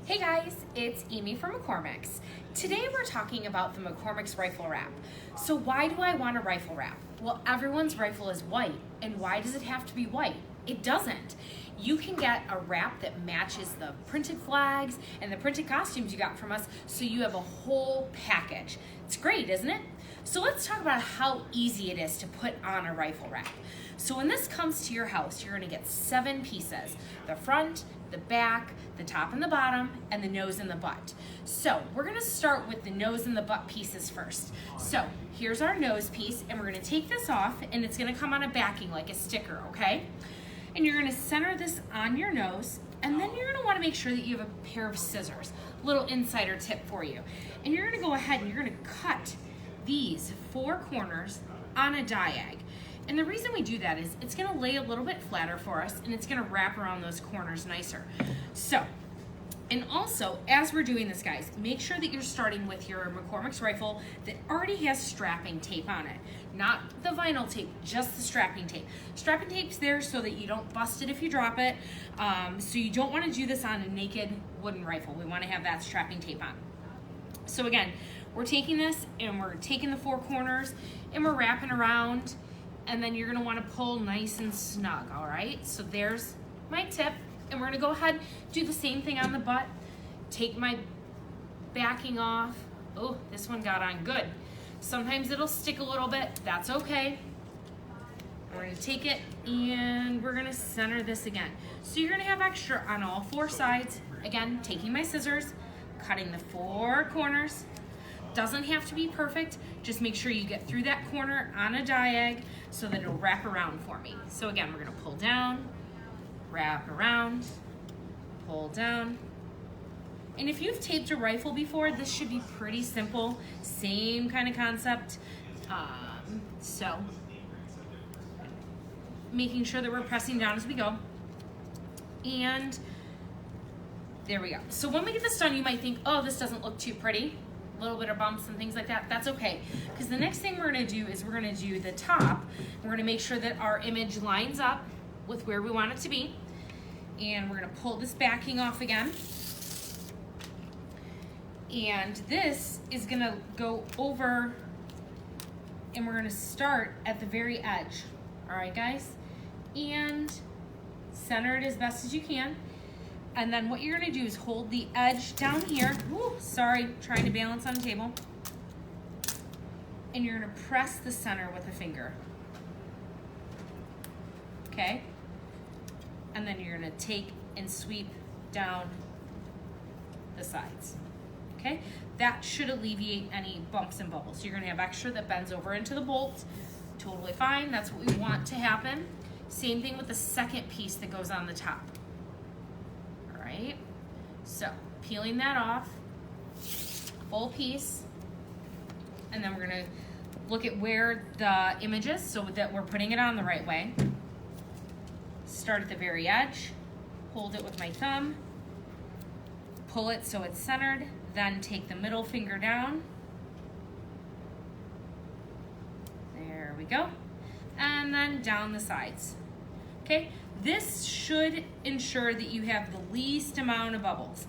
Hey guys, it's Amy from McCormick's. Today we're talking about the McCormick's rifle wrap. So why do I want a rifle wrap? Well, everyone's rifle is white, and why does it have to be white? It doesn't. You can get a wrap that matches the printed flags and the printed costumes you got from us, so you have a whole package. It's great, isn't it? So let's talk about how easy it is to put on a rifle wrap. So when this comes to your house, you're gonna get 7 pieces: the front, the back, the top and the bottom, and the nose and the butt. So we're gonna start with the nose and the butt pieces first. So here's our nose piece, and we're gonna take this off, and it's gonna come on a backing like a sticker, okay? And you're gonna center this on your nose, and then you're gonna wanna make sure that you have a pair of scissors. Little insider tip for you. And you're gonna go ahead and you're gonna cut these 4 corners on a diag. And the reason we do that is it's gonna lay a little bit flatter for us, and it's gonna wrap around those corners nicer. So, and also, as we're doing this, guys, make sure that you're starting with your McCormick's rifle that already has strapping tape on it. Not the vinyl tape, just the strapping tape. Strapping tape's there so that you don't bust it if you drop it. So you don't wanna do this on a naked wooden rifle. We wanna have that strapping tape on. So again, we're taking this and we're taking the 4 corners and we're wrapping around, and then you're gonna wanna pull nice and snug, all right? So there's my tip, and we're gonna go ahead, do the same thing on the butt. Take my backing off. Oh, this one got on good. Sometimes it'll stick a little bit, that's okay. We're gonna take it and we're gonna center this again. So you're gonna have extra on all 4 sides. Again, taking my scissors, cutting the 4 corners. Doesn't have to be perfect, just make sure you get through that corner on a diag so that it'll wrap around for me. So again, we're gonna pull down, wrap around, pull down. And if you've taped a rifle before, this should be pretty simple. Same kind of concept. So making sure that we're pressing down as we go. And there we go. So when we get this done, you might think, oh, this doesn't look too pretty. A little bit of bumps and things like that. That's okay. Because the next thing we're gonna do is we're gonna do the top. We're gonna make sure that our image lines up with where we want it to be. And we're gonna pull this backing off again. And this is gonna go over, and we're gonna start at the very edge. All right, guys? And center it as best as you can. And then what you're gonna do is hold the edge down here. Ooh, sorry, trying to balance on the table. And you're gonna press the center with a finger. Okay? And then you're gonna take and sweep down the sides. Okay? That should alleviate any bumps and bubbles. You're gonna have extra that bends over into the bolt. Totally fine, that's what we want to happen. Same thing with the second piece that goes on the top. Right? So peeling that off, full piece, and then we're gonna look at where the image is so that we're putting it on the right way. Start at the very edge, hold it with my thumb, pull it so it's centered, then take the middle finger down. There we go. And then down the sides. Okay? This should ensure that you have the least amount of bubbles.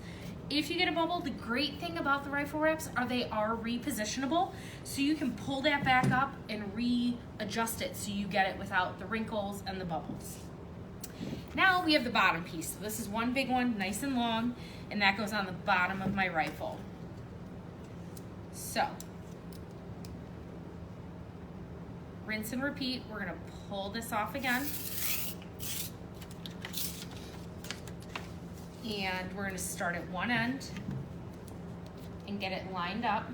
If you get a bubble, the great thing about the rifle wraps are they are repositionable, so you can pull that back up and readjust it so you get it without the wrinkles and the bubbles. Now we have the bottom piece. So this is one big one, nice and long, and that goes on the bottom of my rifle. So, rinse and repeat. We're gonna pull this off again. And we're gonna start at one end and get it lined up.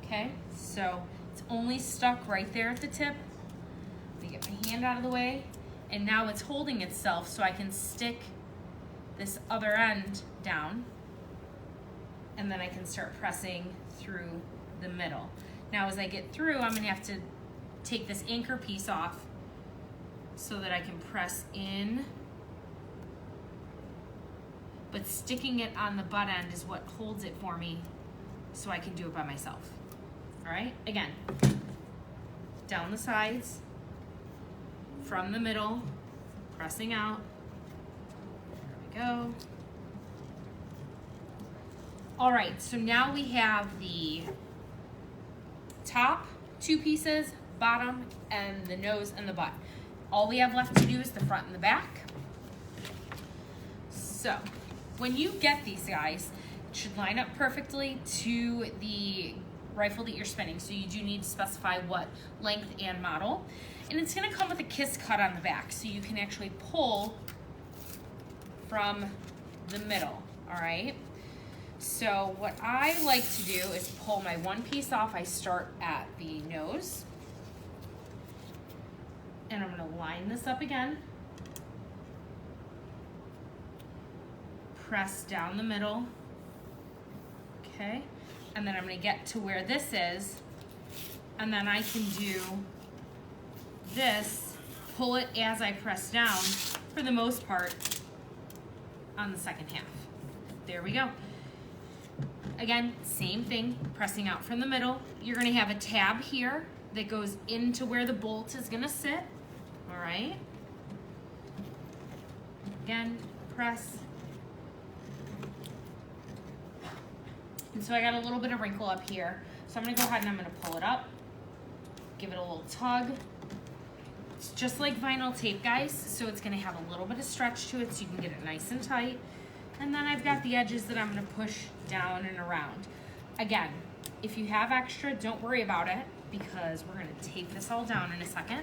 Okay, so it's only stuck right there at the tip. Let me get my hand out of the way. And now it's holding itself so I can stick this other end down. And then I can start pressing through the middle. Now as I get through, I'm gonna have to take this anchor piece off so that I can press in. But sticking it on the butt end is what holds it for me so I can do it by myself. All right, again, down the sides, from the middle, pressing out. There we go. All right, so now we have the top two pieces, bottom, and the nose and the butt. All we have left to do is the front and the back. So when you get these guys, it should line up perfectly to the rifle that you're spinning. So you do need to specify what length and model. And it's gonna come with a kiss cut on the back, so you can actually pull from the middle, all right? So what I like to do is pull my one piece off. I start at the nose, and I'm gonna line this up again. Press down the middle, okay? And then I'm gonna get to where this is, and then I can do this, pull it as I press down, for the most part, on the second half. There we go. Again, same thing, pressing out from the middle. You're gonna have a tab here that goes into where the bolt is gonna sit, all right? Again, press. And so I got a little bit of wrinkle up here. So I'm gonna go ahead and I'm gonna pull it up, give it a little tug. It's just like vinyl tape, guys, so it's gonna have a little bit of stretch to it so you can get it nice and tight. And then I've got the edges that I'm gonna push down and around. Again, if you have extra, don't worry about it because we're gonna tape this all down in a second.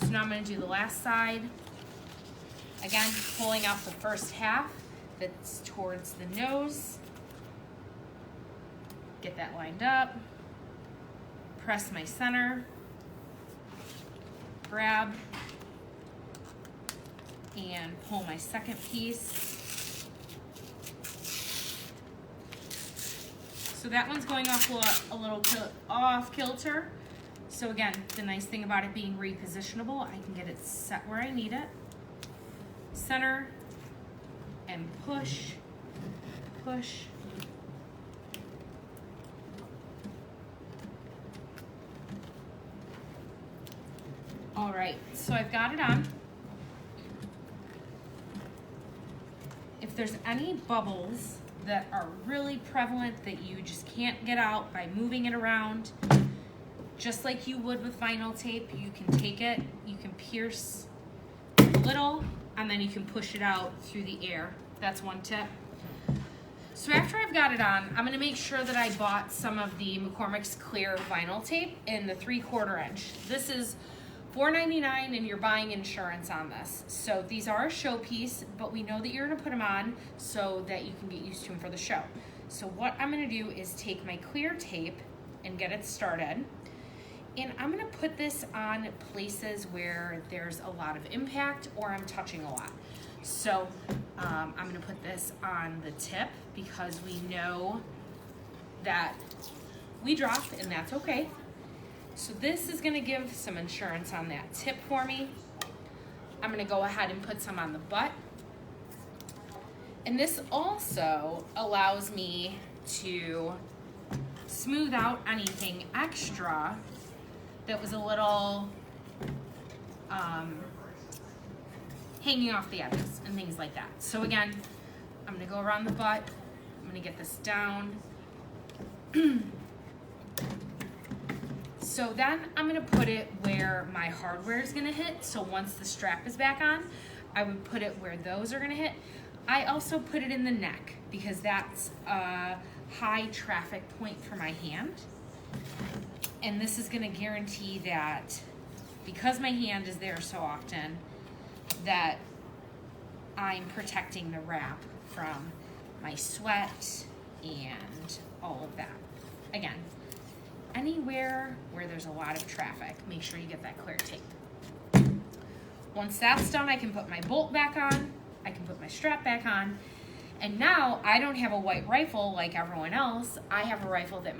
So now I'm gonna do the last side. Again, pulling out the first half that's towards the nose. Get that lined up. Press my center. Grab and pull my second piece. So that one's going off a little off kilter. So again, the nice thing about it being repositionable, I can get it set where I need it. Center and push, push. All right, so I've got it on. If there's any bubbles that are really prevalent that you just can't get out by moving it around, just like you would with vinyl tape, you can take it, you can pierce a little, and then you can push it out through the air. That's one tip. So after I've got it on, I'm gonna make sure that I bought some of the McCormick's clear vinyl tape in the 3/4 inch. This is $4.99 and you're buying insurance on this. So these are a showpiece, but we know that you're gonna put them on so that you can get used to them for the show. So what I'm gonna do is take my clear tape and get it started. And I'm gonna put this on places where there's a lot of impact or I'm touching a lot. So I'm gonna put this on the tip because we know that we drop and that's okay. So this is gonna give some insurance on that tip for me. I'm gonna go ahead and put some on the butt. And this also allows me to smooth out anything extra that was a little hanging off the edges and things like that. So again, I'm gonna go around the butt. I'm gonna get this down. So then I'm gonna put it where my hardware is gonna hit. So once the strap is back on, I would put it where those are gonna hit. I also put it in the neck because that's a high traffic point for my hand. And this is gonna guarantee that because my hand is there so often, that I'm protecting the wrap from my sweat and all of that. Again, anywhere where there's a lot of traffic, make sure you get that clear tape. Once that's done, I can put my bolt back on, I can put my strap back on, and now I don't have a white rifle like everyone else. I have a rifle that